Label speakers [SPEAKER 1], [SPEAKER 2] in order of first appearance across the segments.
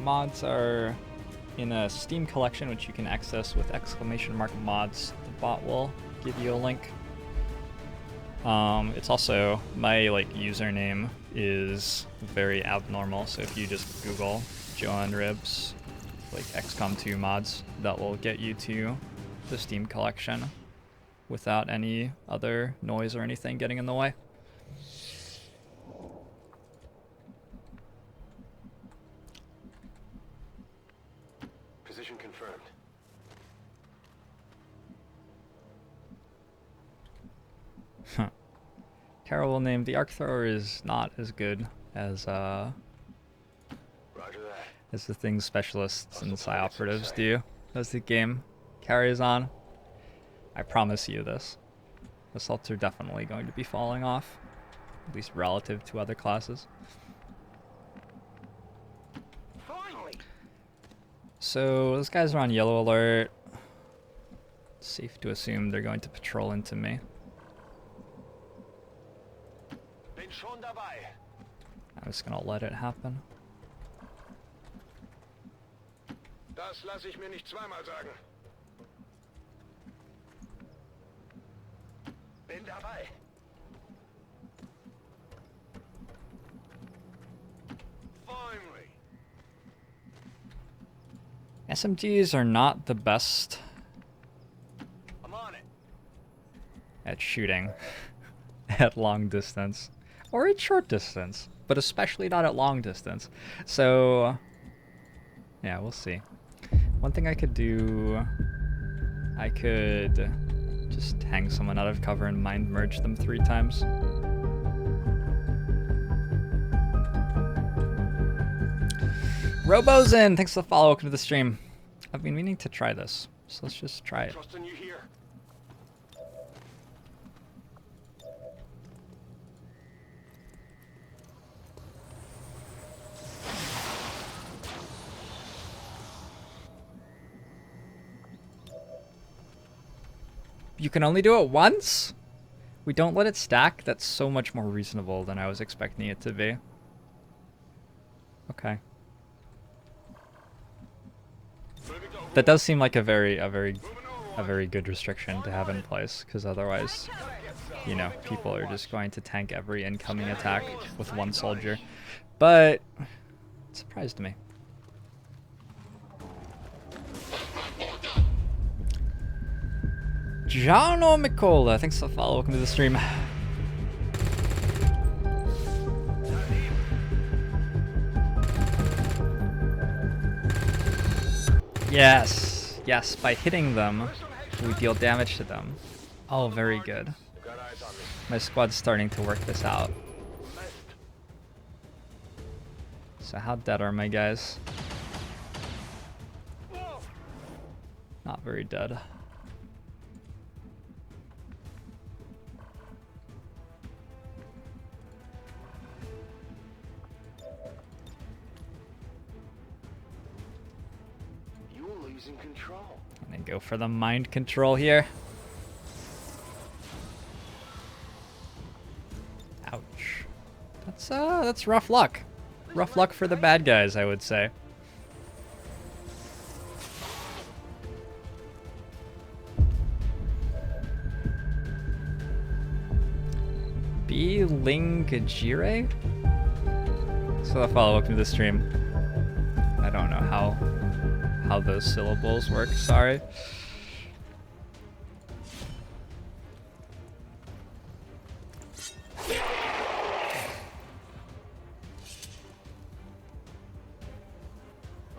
[SPEAKER 1] mods are in a Steam collection, which you can access with !mods. The bot will give you a link. It's also, my username is very abnormal, so if you just Google JoINrbs XCOM 2 mods, that will get you to the Steam collection without any other noise or anything getting in the way.
[SPEAKER 2] Position confirmed.
[SPEAKER 1] Terrible name. The arc thrower is not as good as
[SPEAKER 2] Roger that.
[SPEAKER 1] as the things specialists and psi operatives do as the game carries on. I promise you this. Assaults are definitely going to be falling off, at least relative to other classes. So those guys are on yellow alert. It's safe to assume they're going to patrol into me. I'm just gonna let it happen.
[SPEAKER 2] Das lasse ich mir nicht zweimal sagen. Bin dabei. Finally.
[SPEAKER 1] SMGs are not the best
[SPEAKER 2] I'm on it.
[SPEAKER 1] at shooting at long distance or at short distance, but especially not at long distance. So yeah, we'll see. One thing I could do, I could just hang someone out of cover and mind merge them 3 times. Robozen, thanks for the follow. Welcome to the stream. I've been meaning to try this, so let's just try it.
[SPEAKER 2] Trusting you here.
[SPEAKER 1] You can only do it once? We don't let it stack? That's so much more reasonable than I was expecting it to be. Okay. That does seem like a very good restriction to have in place, because otherwise, you know, people are just going to tank every incoming attack with 1 soldier. But it surprised me. Giano Mikola, thanks for the follow. Welcome to the stream. Yes, yes, by hitting them, we deal damage to them. Oh, very good. My squad's starting to work this out. So how dead are my guys? Not very dead.
[SPEAKER 2] Control.
[SPEAKER 1] And then go for the mind control here. Ouch. That's rough luck. Rough luck for the bad guys, I would say. Lingajire? So the follow, welcome to the stream. I don't know how those syllables work, sorry.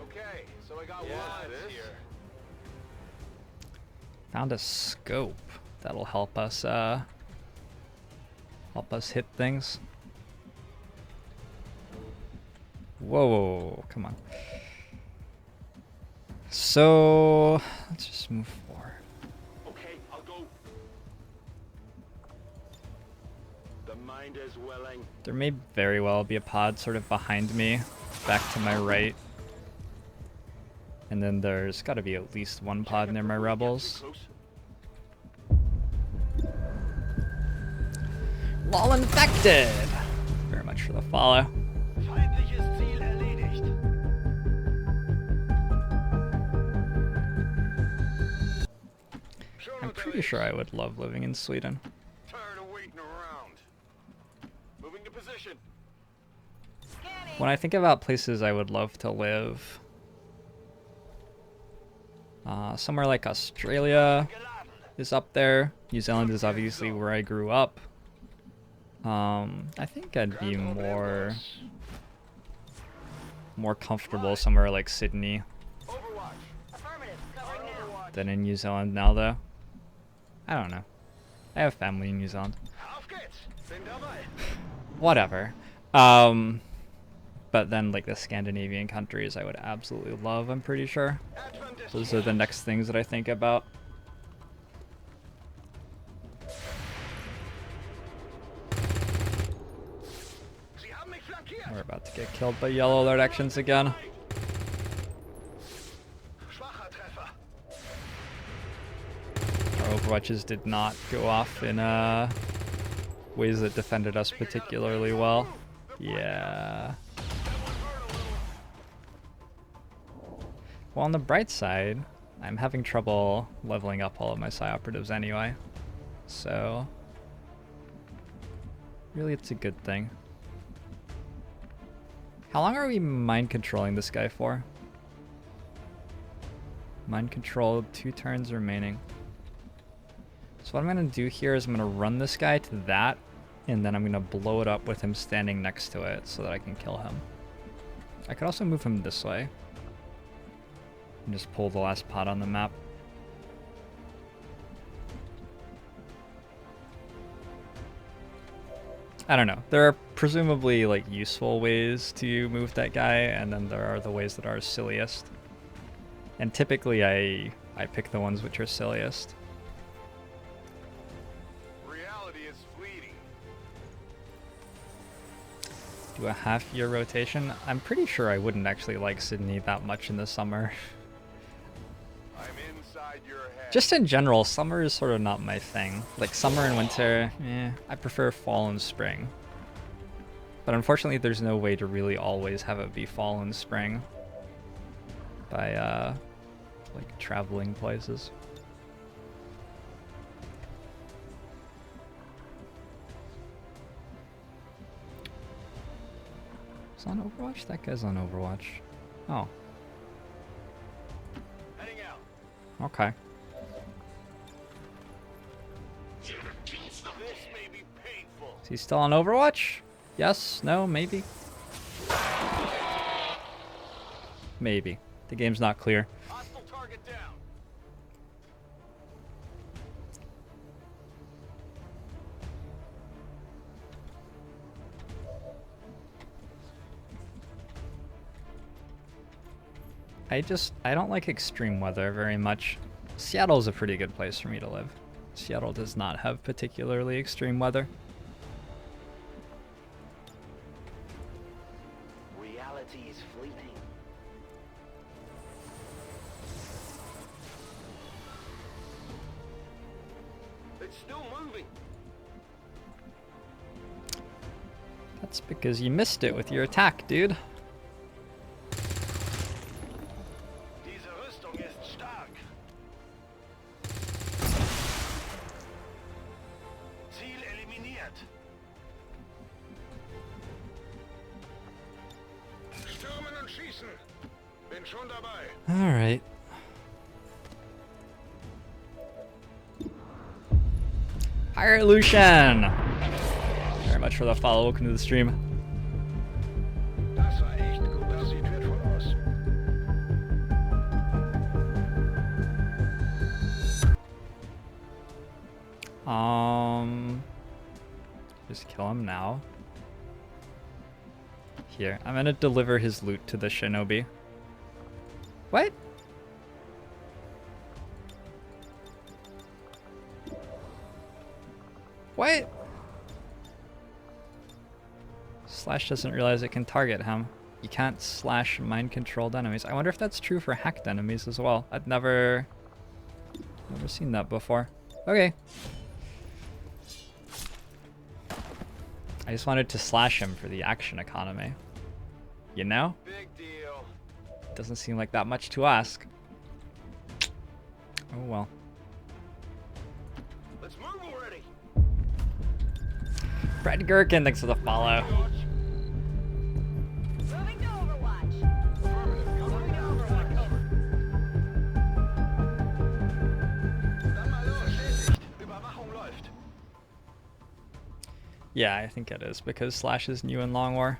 [SPEAKER 2] Okay, so I got one here.
[SPEAKER 1] Found a scope that'll help us hit things. Whoa, come on. So let's just move forward.
[SPEAKER 2] Okay, I'll go. The mind is willing.
[SPEAKER 1] There may very well be a pod sort of behind me, back to my right. And then there's got to be at least 1 pod near my rebels. Lol infected! Very much for the follow.
[SPEAKER 2] Feindliches Ziel erledigt.
[SPEAKER 1] I'm pretty sure I would love living in Sweden.
[SPEAKER 2] Tired of waiting around. Moving to position.
[SPEAKER 1] When I think about places I would love to live, somewhere like Australia is up there. New Zealand is obviously where I grew up. I think I'd be more comfortable somewhere like Sydney
[SPEAKER 2] Overwatch.
[SPEAKER 3] Affirmative. Covering now.
[SPEAKER 1] than in New Zealand now, though. I don't know. I have family in New Zealand.
[SPEAKER 2] Auf geht's. Bin dabei.
[SPEAKER 1] Whatever. But then like the Scandinavian countries I would absolutely love, I'm pretty sure. Those are the next things that I think about.
[SPEAKER 2] Sie haben mich flankiert.
[SPEAKER 1] We're about to get killed by yellow alert actions again.
[SPEAKER 2] Schwacher Treffer.
[SPEAKER 1] Our Overwatches did not go off in ways that defended us particularly well. Yeah. Well, on the bright side, I'm having trouble leveling up all of my Psi operatives anyway. So, really it's a good thing. How long are we mind controlling this guy for? Mind control, 2 turns remaining. So what I'm gonna do here is I'm gonna run this guy to that, and then I'm gonna blow it up with him standing next to it so that I can kill him. I could also move him this way and just pull the last pot on the map. I don't know. There are presumably like useful ways to move that guy, and then there are the ways that are silliest. And typically I pick the ones which are silliest.
[SPEAKER 2] Reality is fleeting.
[SPEAKER 1] Do a half-year rotation? I'm pretty sure I wouldn't actually like Sydney that much in the summer.
[SPEAKER 2] I'm inside your head.
[SPEAKER 1] Just in general, summer is sort of not my thing. Like summer and winter, I prefer fall and spring. But unfortunately there's no way to really always have it be fall and spring by like traveling places. Is on Overwatch? That guy's on Overwatch. Oh,
[SPEAKER 2] Heading out.
[SPEAKER 1] okay.
[SPEAKER 2] This may be painful.
[SPEAKER 1] Is he still on Overwatch? Yes? No? Maybe? Maybe. The game's not clear.
[SPEAKER 2] Hostile target down.
[SPEAKER 1] I don't like extreme weather very much. Seattle's a pretty good place for me to live. Seattle does not have particularly extreme weather.
[SPEAKER 2] Reality is fleeting. It's still moving.
[SPEAKER 1] That's because you missed it with your attack, dude.
[SPEAKER 2] Diese Rüstung ist stark. Ziel eliminiert. Stürmen und schießen. Bin schon dabei.
[SPEAKER 1] Alright. Alright, Lucian! Very much for the follow. Welcome to the stream.
[SPEAKER 2] Das war echt gut. Das sieht wertvoll aus.
[SPEAKER 1] Just kill him now. Here, I'm gonna deliver his loot to the shinobi. What? What? Slash doesn't realize it can target him. You can't slash mind-controlled enemies. I wonder if that's true for hacked enemies as well. I've never seen that before. Okay. I just wanted to slash him for the action economy. You know?
[SPEAKER 2] Big deal.
[SPEAKER 1] Doesn't seem like that much to ask. Oh well. Brad Gherkin, thanks for the follow.
[SPEAKER 3] Moving to Overwatch.
[SPEAKER 2] Affirmative. Moving to Overwatch. Dann mal los. Bestätigt. Überwachung läuft.
[SPEAKER 1] Yeah, I think it is because Slash is new in Long War.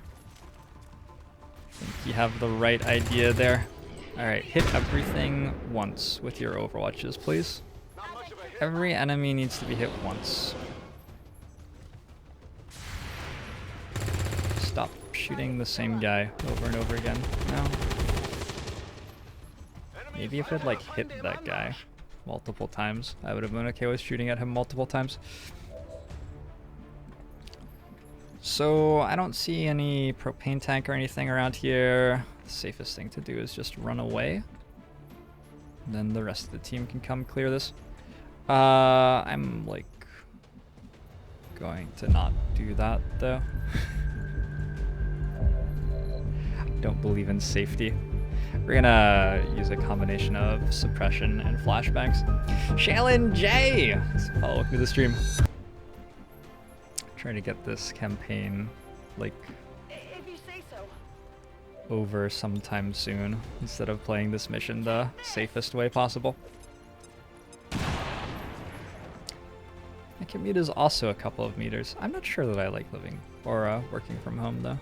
[SPEAKER 1] I think you have the right idea there. Alright, hit everything once with your Overwatches, please.
[SPEAKER 2] Not much of a hit.
[SPEAKER 1] Every enemy needs to be hit once. Stop shooting the same guy over and over again. No. Maybe if it like hit that guy multiple times, I would have been okay with shooting at him multiple times. So I don't see any propane tank or anything around here. The safest thing to do is just run away. Then the rest of the team can come clear this. I'm like going to not do that though. Don't believe in safety. We're gonna use a combination of suppression and flashbangs. Shailen J! Follow me to the stream. Trying to get this campaign like
[SPEAKER 3] If you say so.
[SPEAKER 1] over sometime soon instead of playing this mission the safest way possible. My commute is also a couple of meters. I'm not sure that I like living or working from home though.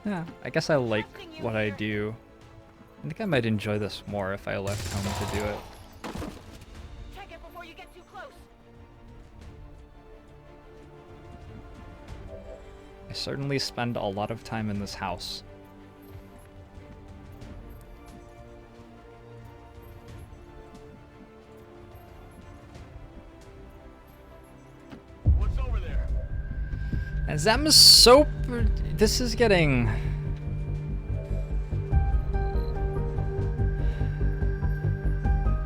[SPEAKER 1] Yeah, I guess I like what I do. I think I might enjoy this more if I left home to do it.
[SPEAKER 3] Check it before you get too close.
[SPEAKER 1] I certainly spend a lot of time in this house.
[SPEAKER 2] What's over there?
[SPEAKER 1] And Zem soap. This is getting.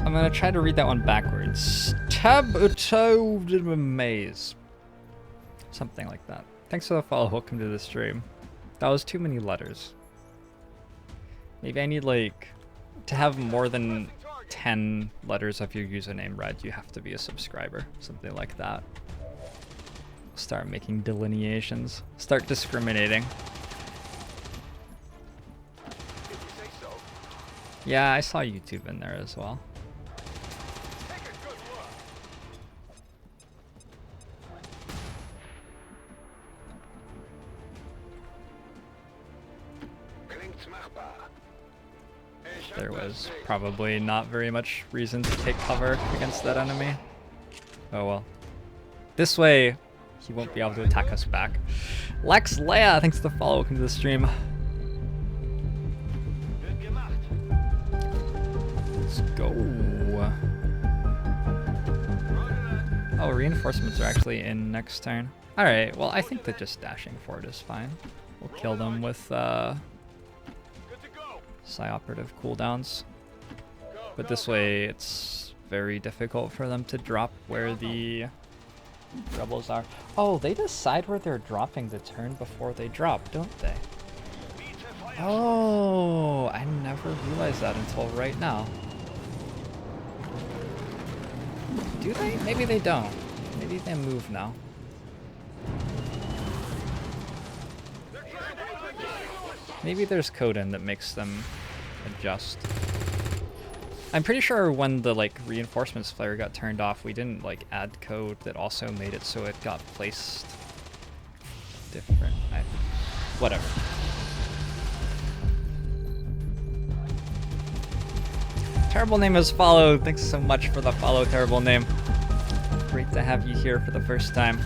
[SPEAKER 1] I'm gonna try to read that one backwards. Tabuto maze. Something like that. Thanks for the follow. Welcome to the stream. That was too many letters. Maybe I need like to have more than 10 letters of your username read. You have to be a subscriber. Something like that. Start making delineations. Start discriminating.
[SPEAKER 2] If you say so.
[SPEAKER 1] Yeah, I saw YouTube in there as well.
[SPEAKER 2] Take a good look. Klingt's machbar.
[SPEAKER 1] There was probably not very much reason to take cover against that enemy. Oh well. This way, he won't be able to attack us back. Lex Leia, thanks for the follow. Welcome to the stream.
[SPEAKER 2] Wird gemacht.
[SPEAKER 1] Let's go.
[SPEAKER 2] Roger that.
[SPEAKER 1] Oh, reinforcements are actually in next turn. Alright, well I think that just dashing forward is fine. We'll kill them with
[SPEAKER 2] Good to go.
[SPEAKER 1] Psy-operative cooldowns.
[SPEAKER 2] Go,
[SPEAKER 1] But
[SPEAKER 2] go,
[SPEAKER 1] this
[SPEAKER 2] go.
[SPEAKER 1] way it's very difficult for them to drop where the rebels are. Oh, they decide where they're dropping the turn before they drop, don't they?
[SPEAKER 2] Bitte Feuer.
[SPEAKER 1] Oh, I never realized that until right now. Do they? Maybe they don't. Maybe they move now. Maybe there's code in that makes them adjust. I'm pretty sure when the like reinforcements flare got turned off, we didn't like add code that also made it so it got placed different. Whatever. Terrible Name is followed. Thanks so much for the follow, Terrible Name. Great to have you here for the first time.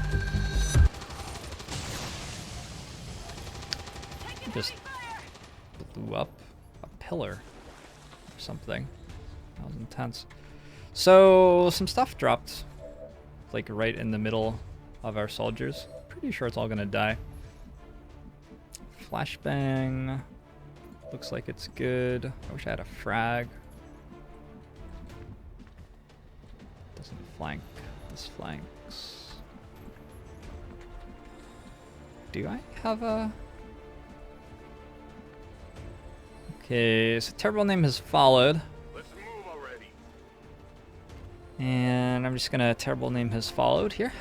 [SPEAKER 1] Just blew up a pillar or something. That was intense. So some stuff dropped like right in the middle of our soldiers. Pretty sure it's all gonna die. Flashbang. Looks like it's good. I wish I had a frag. Doesn't flank. This flanks. Do I have a... Okay, so Terrible Name has followed.
[SPEAKER 2] Let's move already.
[SPEAKER 1] And I'm just gonna terrible name his followed here.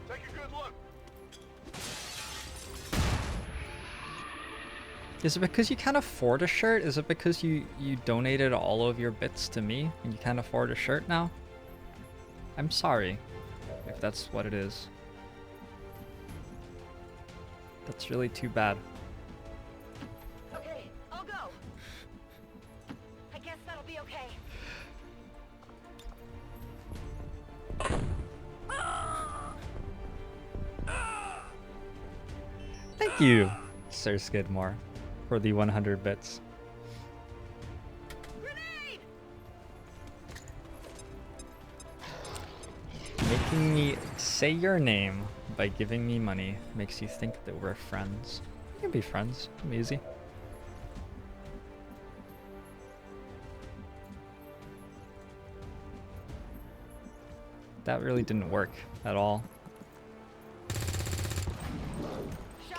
[SPEAKER 2] Take a good look.
[SPEAKER 1] Is it because you can't afford a shirt? Is it because you donated all of your bits to me and you can't afford a shirt now? I'm sorry if that's what it is. That's really too bad.
[SPEAKER 3] Okay, I'll go. I guess that'll be okay.
[SPEAKER 1] Thank you, Sir Skidmore, for the 100 bits.
[SPEAKER 3] Grenade!
[SPEAKER 1] Making me say your name by giving me money makes you think that we're friends. We can be friends. I'm easy. That really didn't work at all.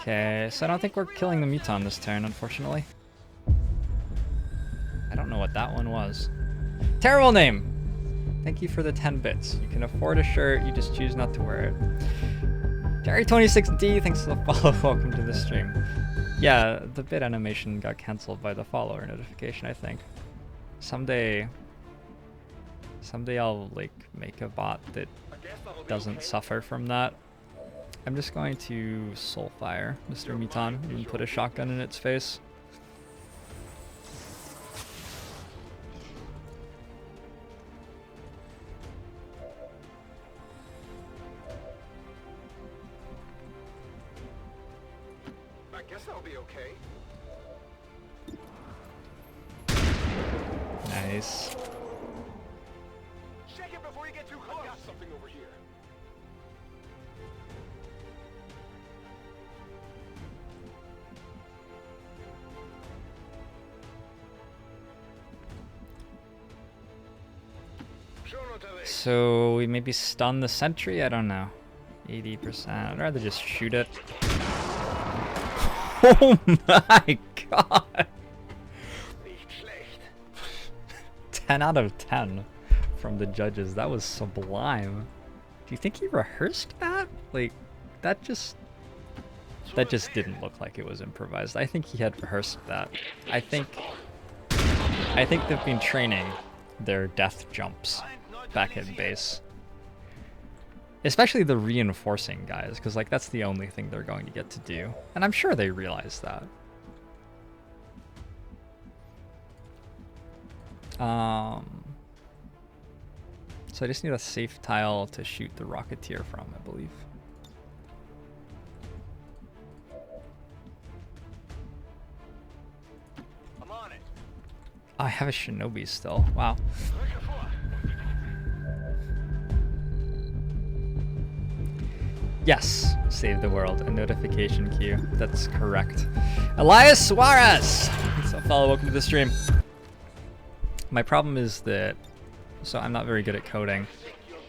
[SPEAKER 1] Okay, so I don't think we're killing the Muton this turn, unfortunately. I don't know what that one was. Terrible name! Thank you for the 10 bits. You can afford a shirt, you just choose not to wear it. Jerry26D, thanks for the follow. Welcome to the stream. Yeah, the bit animation got cancelled by the follower notification, I think. Someday I'll like make a bot that doesn't suffer from that. I'm just going to Soulfire Mr. Muton and put a shotgun in its face.
[SPEAKER 2] I guess that'll be okay.
[SPEAKER 1] Nice.
[SPEAKER 2] Check it before you get too close. I got something over here.
[SPEAKER 1] So we maybe stun the sentry? I don't know. 80%. I'd rather just shoot it. Oh my god! 10 out of 10 from the judges. That was sublime. Do you think he rehearsed that? Like, that just didn't look like it was improvised. I think he had rehearsed that. I think they've been training their death jumps back at base. Especially the reinforcing guys, because like that's the only thing they're going to get to do. And I'm sure they realize that. So I just need a safe tile to shoot the Rocketeer from, I believe.
[SPEAKER 2] I'm on it.
[SPEAKER 1] I have a Shinobi still. Wow. Yes, save the world. A notification queue. That's correct. Elias Suarez! So follow, welcome to the stream. My problem is that, so I'm not very good at coding,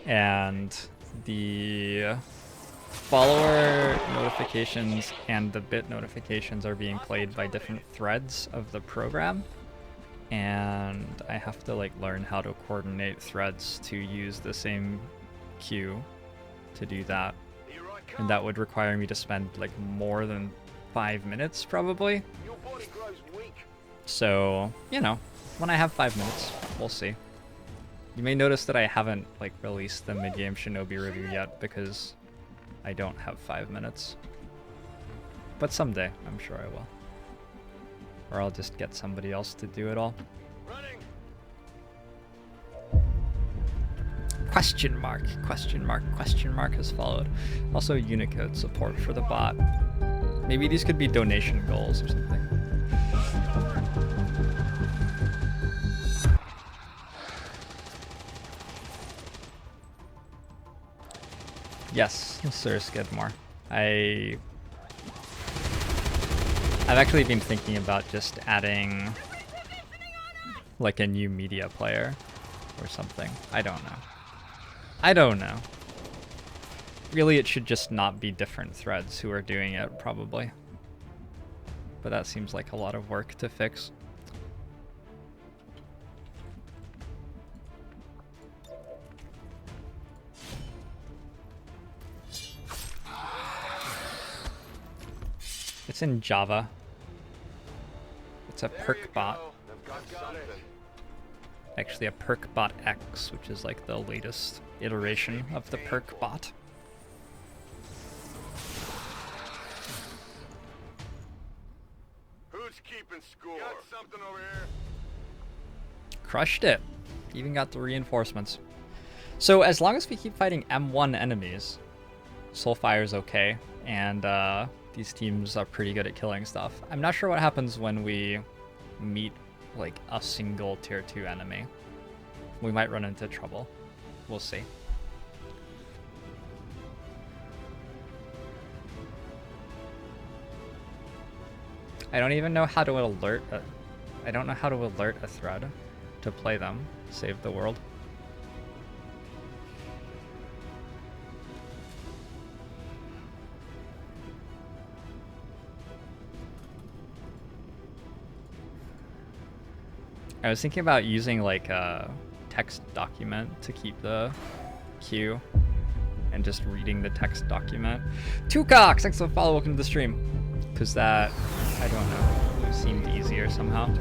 [SPEAKER 1] and the follower notifications and the bit notifications are being played by different threads of the program, and I have to like learn how to coordinate threads to use the same queue to do that. And that would require me to spend like more than 5 minutes probably.
[SPEAKER 2] Your body grows weak.
[SPEAKER 1] So, you know, when I have 5 minutes, we'll see. You may notice that I haven't like released the mid-game Shinobi review yet because I don't have 5 minutes. But someday, I'm sure I will. Or I'll just get somebody else to do it all.
[SPEAKER 2] Running.
[SPEAKER 1] Question mark, question mark, question mark has followed. Also Unicode support for the bot. Maybe these could be donation goals or something. Yes, Sir Skidmore. I've actually been thinking about just adding like a new media player or something. I don't know. I don't know. Really, it should just not be different threads who are doing it, probably. But that seems like a lot of work to fix. It's in Java. It's a
[SPEAKER 2] There
[SPEAKER 1] perk
[SPEAKER 2] you
[SPEAKER 1] bot.
[SPEAKER 2] go. I've got something.
[SPEAKER 1] Actually, a perk bot X, which is like the latest iteration of the perk bot.
[SPEAKER 2] Who's keeping score? Got something over here.
[SPEAKER 1] Crushed it. Even got the reinforcements. So as long as we keep fighting M1 enemies, Soulfire's okay, and these teams are pretty good at killing stuff. I'm not sure what happens when we meet like a single tier 2 enemy. We might run into trouble. We'll see. I don't even know how to alert. I don't know how to alert a thread to play them. Save the world. I was thinking about using like a text document to keep the queue and just reading the text document. Two Cocks, thanks for the follow, welcome to the stream. Because that, I don't know, seemed easier somehow. I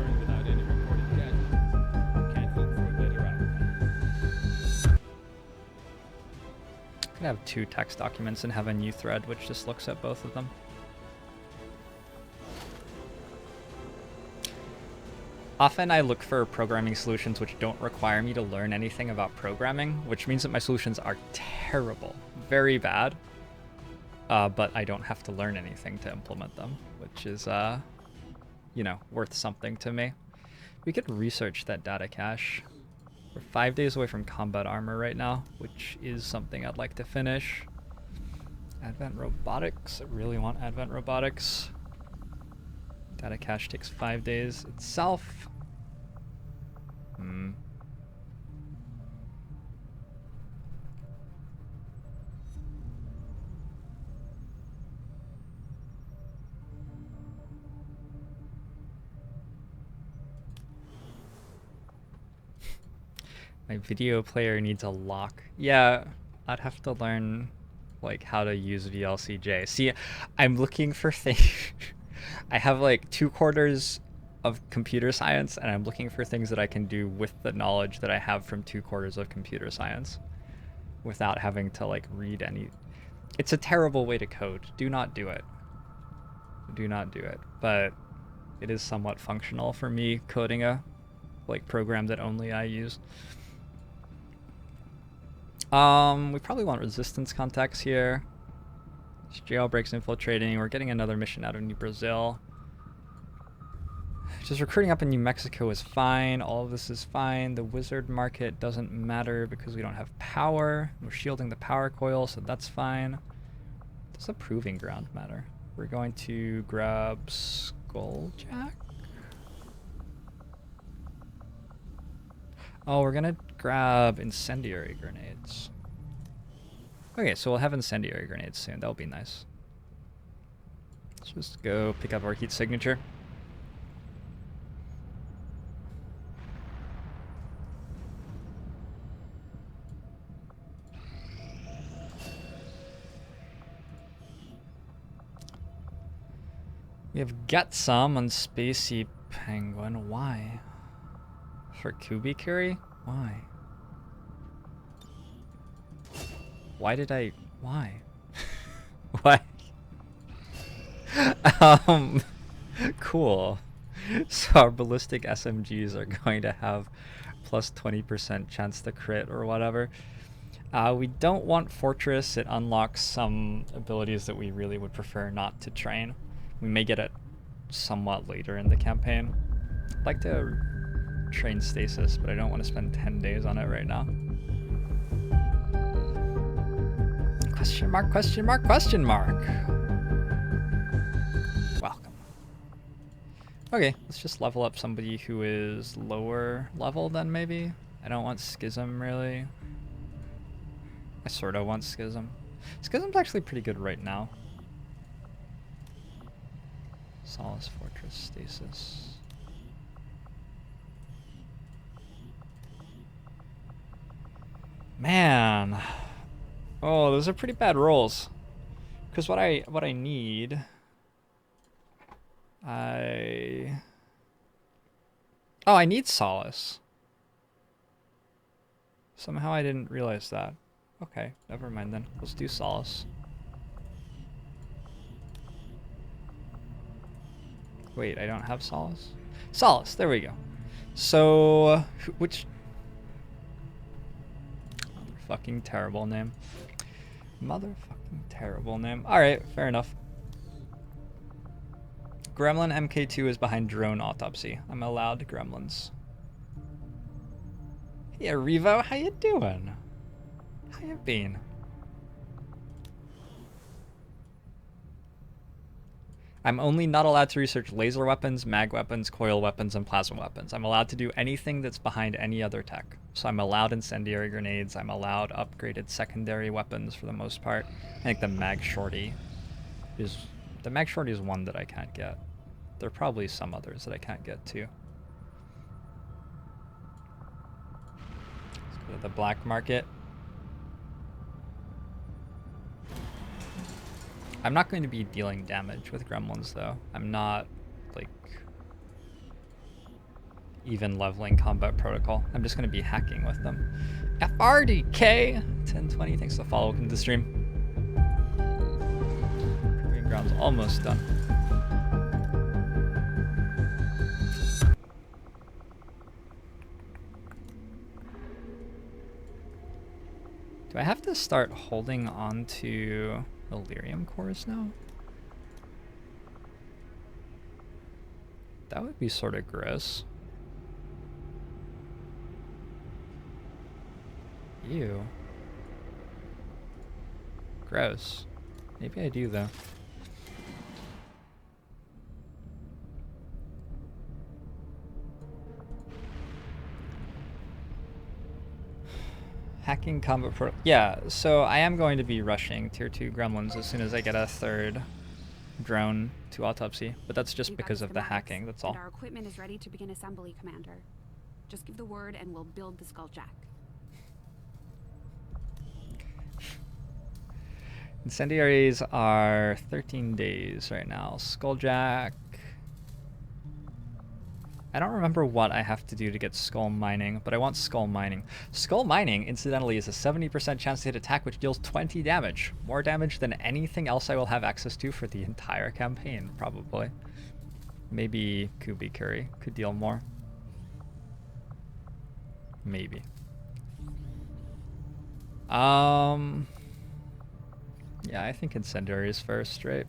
[SPEAKER 1] could have two text documents and have a new thread which just looks at both of them. Often I look for programming solutions which don't require me to learn anything about programming, which means that my solutions are terrible, very bad, but I don't have to learn anything to implement them, which is, you know, worth something to me. We could research that data cache. We're 5 days away from combat armor right now, which is something I'd like to finish. Advent robotics, I really want advent robotics. Data cache takes 5 days itself. My video player needs a lock. Yeah, I'd have to learn like how to use VLCJ. See, I'm looking for things. I have like 2 quarters of computer science, and I'm looking for things that I can do with the knowledge that I have from 2 quarters of computer science without having to like read any. It's a terrible way to code. Do not do it. Do not do it. But it is somewhat functional for me coding a like program that only I use. We probably want resistance contacts here. Jailbreaks infiltrating. We're getting another mission out of New Brazil. Just recruiting up in New Mexico is fine. All of this is fine. The wizard market doesn't matter because we don't have power. We're shielding the power coil, so that's fine. Does the proving ground matter? We're going to grab Skulljack. Oh, we're gonna grab incendiary grenades. Okay, so we'll have incendiary grenades soon. That'll be nice. Let's just go pick up our heat signature. We have got some on Spacey Penguin. Why? For Kubikuri? Why? Why did I... Why? Why? Cool. So our ballistic SMGs are going to have plus 20% chance to crit or whatever. We don't want Fortress. It unlocks some abilities that we really would prefer not to train. We may get it somewhat later in the campaign. I'd like to train Stasis, but I don't want to spend 10 days on it right now. Question mark, question mark, question mark. Welcome. Okay, let's just level up somebody who is lower level then maybe. I don't want Schism really. I sort of want Schism. Schism's actually pretty good right now. Solace, Fortress, Stasis. Man. Oh, those are pretty bad rolls. Because what I need Oh, I need Solace. Somehow I didn't realize that. Okay, never mind then. Let's do Solace. Wait, I don't have Solace? Solace, there we go. So, which... Motherfucking terrible name. Motherfucking terrible name. Alright, fair enough. Gremlin MK2 is behind Drone Autopsy. I'm allowed gremlins. Yeah, Revo, how you doing? How you been? I'm only not allowed to research laser weapons, mag weapons, coil weapons, and plasma weapons. I'm allowed to do anything that's behind any other tech. So I'm allowed incendiary grenades. I'm allowed upgraded secondary weapons for the most part. I think the mag shorty is one that I can't get. There are probably some others that I can't get too. Let's go to the black market. I'm not going to be dealing damage with gremlins though. I'm not like even leveling combat protocol. I'm just going to be hacking with them. FRDK 1020, thanks for the follow in the stream. Proving ground's almost done. Do I have to start holding on to Illyrium cores now? That would be sort of gross. Ew. Gross. Maybe I do though. Hacking combat pro. Yeah, so I am going to be rushing tier 2 gremlins as soon as I get a third drone to autopsy, but that's just because of the hacking, that's all.
[SPEAKER 4] And our equipment is ready to begin assembly, Commander. Just give the word and we'll build the Skulljack.
[SPEAKER 1] Incendiaries are 13 days right now. Skulljack. I don't remember what I have to do to get skull mining, but I want skull mining. Skull mining, incidentally, is a 70% chance to hit attack, which deals 20 damage. More damage than anything else I will have access to for the entire campaign, probably. Maybe Kubi Curry could deal more. Maybe. Yeah, I think Incendiary is first, right?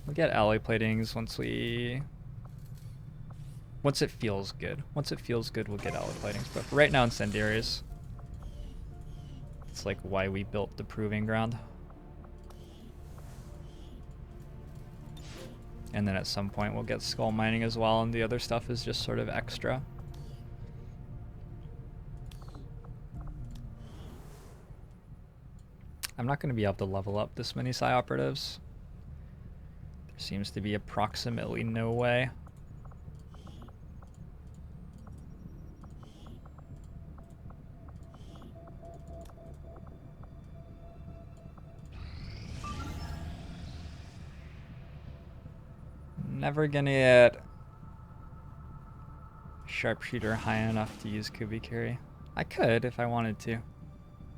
[SPEAKER 1] We'll get alloy platings once it feels good. Once it feels good, we'll get alloy platings. But for right now, Incendiaries. It's like why we built the Proving Ground. And then at some point we'll get skull mining as well, and the other stuff is just sort of extra. I'm not going to be able to level up this many Psi operatives. There seems to be approximately no way. Never gonna get sharpshooter high enough to use Kubikiri. I could if I wanted to,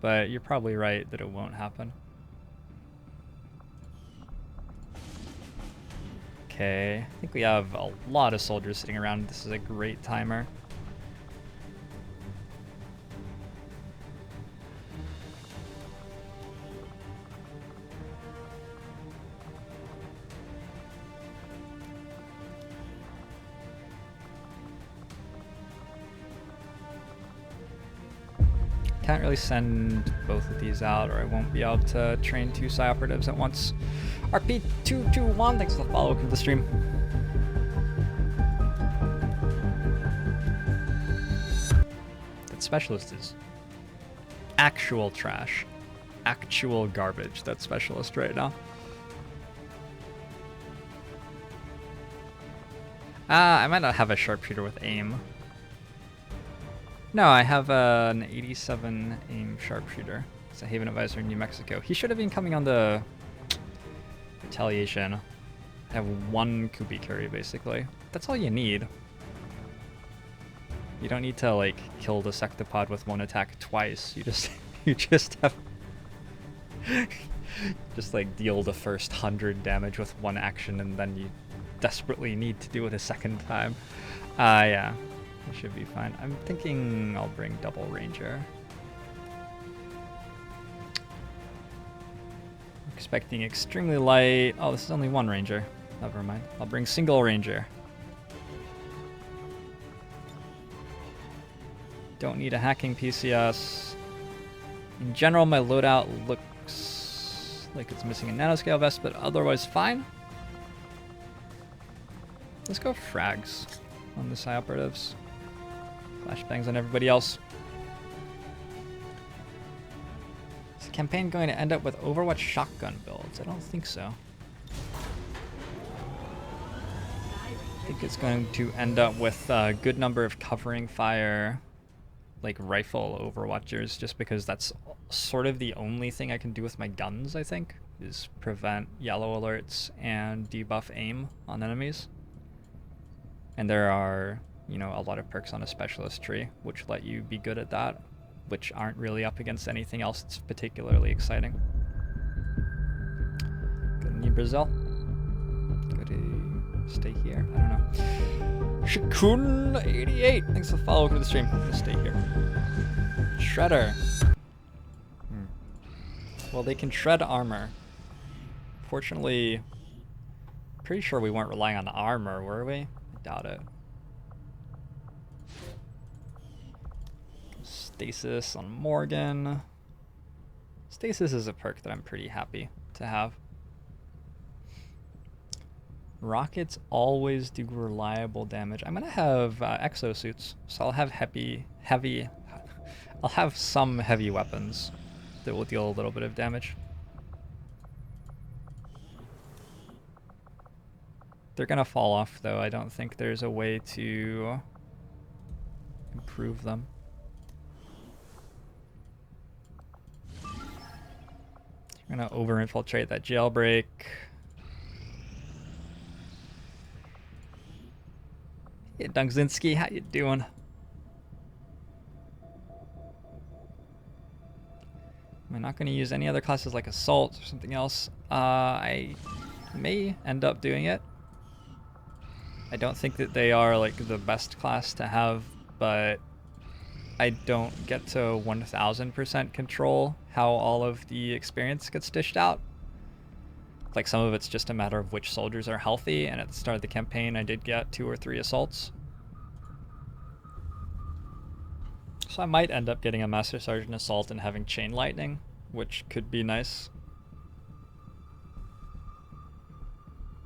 [SPEAKER 1] but you're probably right that it won't happen. Okay, I think we have a lot of soldiers sitting around. This is a great timer. Can't really send both of these out, or I won't be able to train 2 Psi operatives at once. RP221, thanks for the follow to the stream. That specialist is actual trash. Actual garbage, that specialist right now. I might not have a sharpshooter with aim. No, I have an 87 aim sharpshooter. It's a Haven Advisor in New Mexico. He should have been coming on the retaliation. Have one Kubi carry basically. That's all you need. You don't need to like kill the Sectopod with one attack twice. You just you just have just like deal the first 100 damage with one action, and then you desperately need to do it a second time. Yeah, it should be fine. I'm thinking I'll bring double ranger. Expecting extremely light. Oh, this is only one ranger. Never mind. I'll bring single ranger. Don't need a hacking PCS. In general, my loadout looks like it's missing a nanoscale vest, but otherwise fine. Let's go frags on the Psi operatives. Flashbangs on everybody else. Is the campaign going to end up with Overwatch shotgun builds? I don't think so. I think it's going to end up with a good number of covering fire, like rifle Overwatchers, just because that's sort of the only thing I can do with my guns, I think, is prevent yellow alerts and debuff aim on enemies. And there are, you know, a lot of perks on a specialist tree which let you be good at that, which aren't really up against anything else that's particularly exciting. Go to New Brazil. Go to stay here. I don't know. Shakun88. Thanks for the follow. Welcome to the stream. I'm gonna stay here. Shredder. Well, they can shred armor. Fortunately, pretty sure we weren't relying on the armor, were we? I doubt it. Stasis on Morgan. Stasis is a perk that I'm pretty happy to have. Rockets always do reliable damage. I'm gonna have exosuits, so I'll have I'll have some heavy weapons that will deal a little bit of damage. They're gonna fall off though. I don't think there's a way to improve them. I'm gonna over-infiltrate that jailbreak. Hey, Dungzinski, how you doing? Am I not going to use any other classes like Assault or something else? I may end up doing it. I don't think that they are like the best class to have, but I don't get to 1000% control how all of the experience gets dished out. Like some of it's just a matter of which soldiers are healthy, and at the start of the campaign I did get 2 or 3 assaults. So I might end up getting a Master Sergeant Assault and having Chain Lightning, which could be nice.